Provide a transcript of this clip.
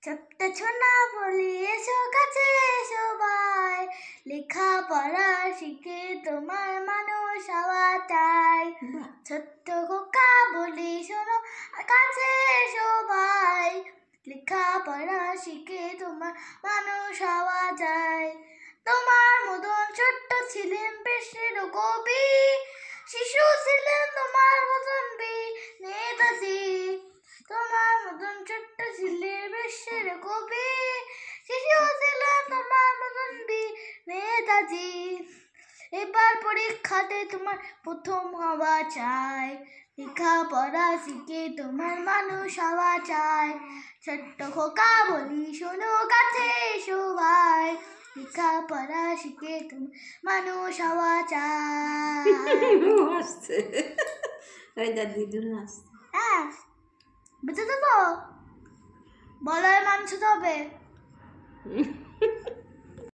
ছোট্ট ছোনা বলি এসো কাছে সবাই, লেখাপড়া শিখে তোমার মানুষ হওয়া চাই। ছোট্ট খোকা বলি শোনো কাছে সবাই, লেখাপড়া শিখে তোমার মানুষ হওয়া যায়। তোমার মতন ছোট্ট ছিলেন বিশ্বের কবি, শিশু ছিলেন তোমার মতন নেতাজি। তোমার মতন ছোট্ট ছিলেন বিশ্বের কবি, শিশু ছিলেন তোমার মতন নেতাজি। এবার পরীক্ষাতে তোমার প্রথম হওয়া চাই, লেখাপড়া শিখে তোমার মানুষ হওয়া চাই। ছোট্ট খোকা বলি শোনো কাছে সবাই, লেখাপড়া শিখে তোমার মানুষ হওয়া চাই। আসছে ওই তার দিদুন আসছে। হ্যাঁ, বুঝতে তো বলার মানছো তবে